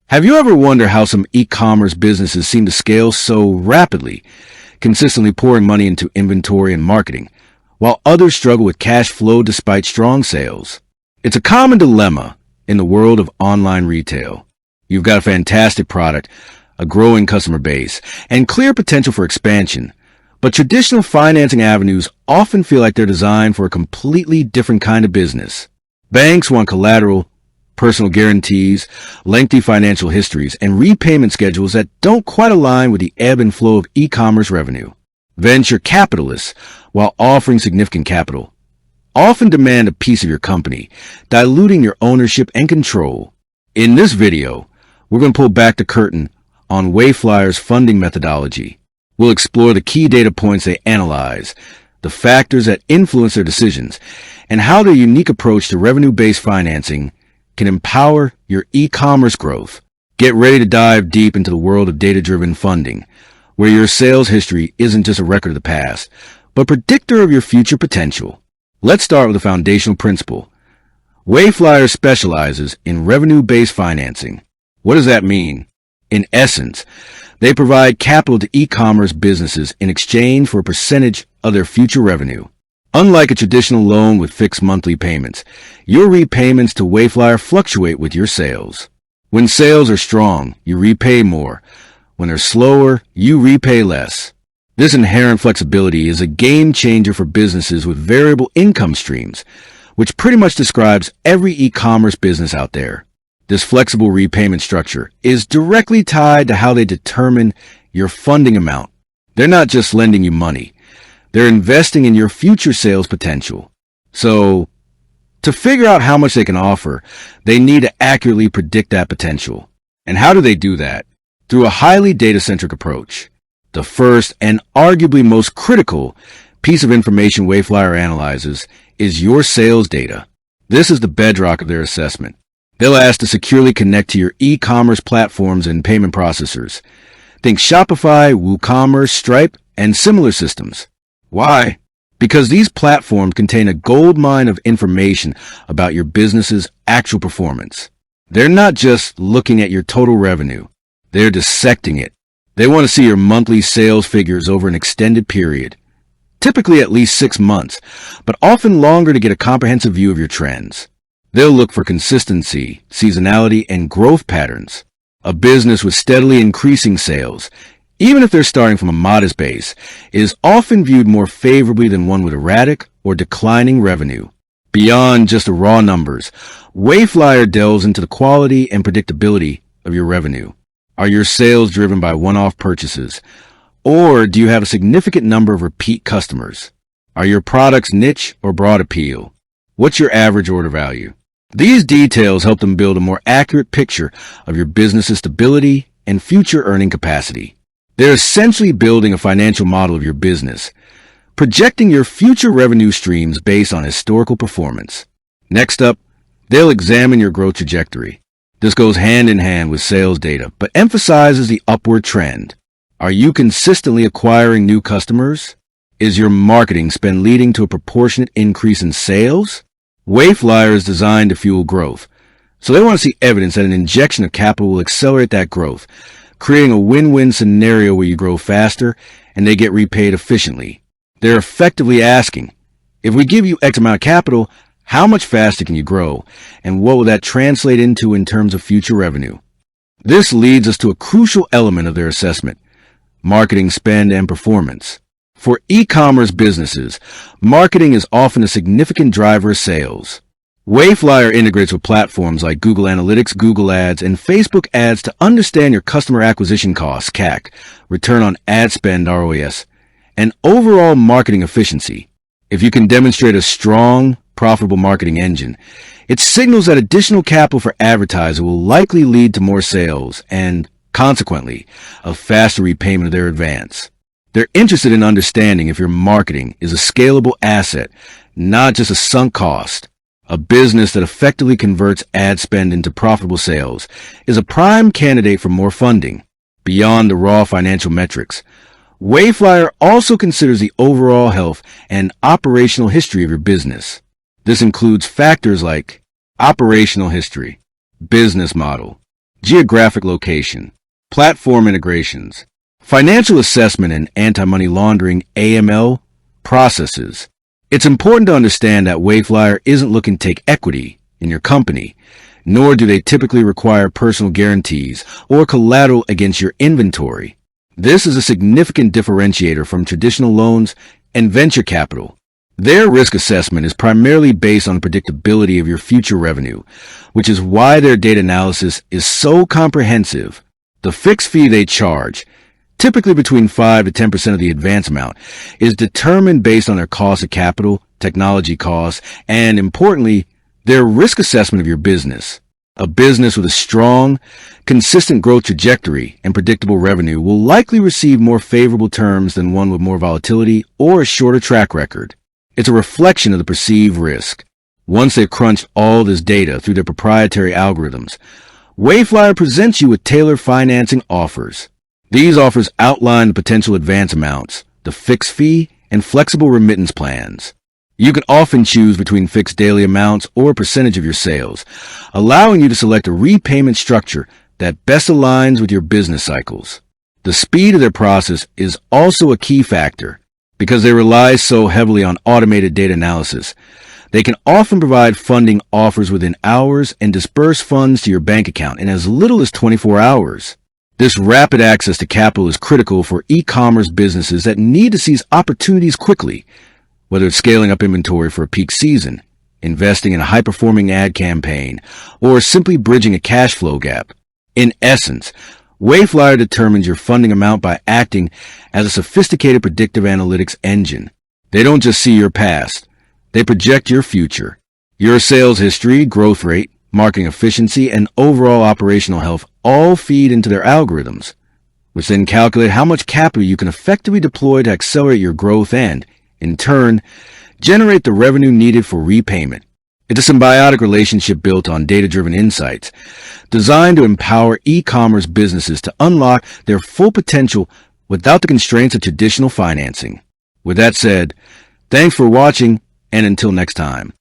Have you ever wondered how some e-commerce businesses seem to scale so rapidly, consistently pouring money into inventory and marketing, while others struggle with cash flow despite strong sales? It's a common dilemma in the world of online retail. You've got a fantastic product, a growing customer base, and clear potential for expansion, but traditional financing avenues often feel like they're designed for a completely different kind of business. Banks want collateral, personal guarantees, lengthy financial histories, and repayment schedules that don't quite align with the ebb and flow of e-commerce revenue. Venture capitalists, while offering significant capital, often demand a piece of your company, diluting your ownership and control. In this video, we're going to pull back the curtain on Wayflyer's funding methodology. We'll explore the key data points they analyze, the factors that influence their decisions, and how their unique approach to revenue-based financing can empower your e-commerce growth. Get ready to dive deep into the world of data-driven funding, where your sales history isn't just a record of the past, but a predictor of your future potential. Let's start with a foundational principle. Wayflyer specializes in revenue-based financing. What does that mean? In essence, they provide capital to e-commerce businesses in exchange for a percentage of their future revenue. Unlike a traditional loan with fixed monthly payments, your repayments to Wayflyer fluctuate with your sales. When sales are strong, you repay more. When they're slower, you repay less. This inherent flexibility is a game changer for businesses with variable income streams, which pretty much describes every e-commerce business out there. This flexible repayment structure is directly tied to how they determine your funding amount. They're not just lending you money. They're investing in your future sales potential. So, to figure out how much they can offer, they need to accurately predict that potential. And how do they do that? Through a highly data-centric approach. The first and arguably most critical piece of information Wayflyer analyzes is your sales data. This is the bedrock of their assessment. They'll ask to securely connect to your e-commerce platforms and payment processors. Think Shopify, WooCommerce, Stripe, and similar systems. Why? Because these platforms contain a goldmine of information about your business's actual performance. They're not just looking at your total revenue. They're dissecting it. They want to see your monthly sales figures over an extended period, typically at least 6 months, but often longer to get a comprehensive view of your trends. They'll look for consistency, seasonality, and growth patterns. A business with steadily increasing sales, even if they're starting from a modest base, is often viewed more favorably than one with erratic or declining revenue. Beyond just the raw numbers, Wayflyer delves into the quality and predictability of your revenue. Are your sales driven by one-off purchases? Or do you have a significant number of repeat customers? Are your products niche or broad appeal? What's your average order value? These details help them build a more accurate picture of your business's stability and future earning capacity. They're essentially building a financial model of your business, projecting your future revenue streams based on historical performance. Next up, they'll examine your growth trajectory. This goes hand in hand with sales data, but emphasizes the upward trend. Are you consistently acquiring new customers? Is your marketing spend leading to a proportionate increase in sales? Wayflyer is designed to fuel growth, so they want to see evidence that an injection of capital will accelerate that growth, creating a win-win scenario where you grow faster and they get repaid efficiently. They're effectively asking, if we give you X amount of capital, how much faster can you grow? And what will that translate into in terms of future revenue? This leads us to a crucial element of their assessment: marketing spend and performance. For e-commerce businesses, marketing is often a significant driver of sales. Wayflyer integrates with platforms like Google Analytics, Google Ads, and Facebook Ads to understand your customer acquisition costs, CAC, return on ad spend, ROAS, and overall marketing efficiency. If you can demonstrate a strong, profitable marketing engine, it signals that additional capital for advertising will likely lead to more sales and, consequently, a faster repayment of their advance. They're interested in understanding if your marketing is a scalable asset, not just a sunk cost. A business that effectively converts ad spend into profitable sales is a prime candidate for more funding. Beyond the raw financial metrics, Wayflyer also considers the overall health and operational history of your business. This includes factors like operational history, business model, geographic location, platform integrations, financial assessment and anti-money laundering (AML) processes. It's important to understand that Wayflyer isn't looking to take equity in your company, nor do they typically require personal guarantees or collateral against your inventory. This is a significant differentiator from traditional loans and venture capital. Their risk assessment is primarily based on the predictability of your future revenue, which is why their data analysis is so comprehensive. The fixed fee they charge, typically between 5 to 10% of the advance amount, is determined based on their cost of capital, technology costs, and importantly, their risk assessment of your business. A business with a strong, consistent growth trajectory and predictable revenue will likely receive more favorable terms than one with more volatility or a shorter track record. It's a reflection of the perceived risk. Once they've crunched all this data through their proprietary algorithms, Wayflyer presents you with tailored financing offers. These offers outline the potential advance amounts, the fixed fee, and flexible remittance plans. You can often choose between fixed daily amounts or a percentage of your sales, allowing you to select a repayment structure that best aligns with your business cycles. The speed of their process is also a key factor. Because they rely so heavily on automated data analysis, they can often provide funding offers within hours and disperse funds to your bank account in as little as 24 hours. This rapid access to capital is critical for e-commerce businesses that need to seize opportunities quickly, whether it's scaling up inventory for a peak season, investing in a high-performing ad campaign, or simply bridging a cash flow gap. In essence, Wayflyer determines your funding amount by acting as a sophisticated predictive analytics engine. They don't just see your past, they project your future. Your sales history, growth rate, marketing efficiency, and overall operational health all feed into their algorithms, which then calculate how much capital you can effectively deploy to accelerate your growth and, in turn, generate the revenue needed for repayment. It's a symbiotic relationship built on data-driven insights, designed to empower e-commerce businesses to unlock their full potential without the constraints of traditional financing. With that said, thanks for watching, and until next time.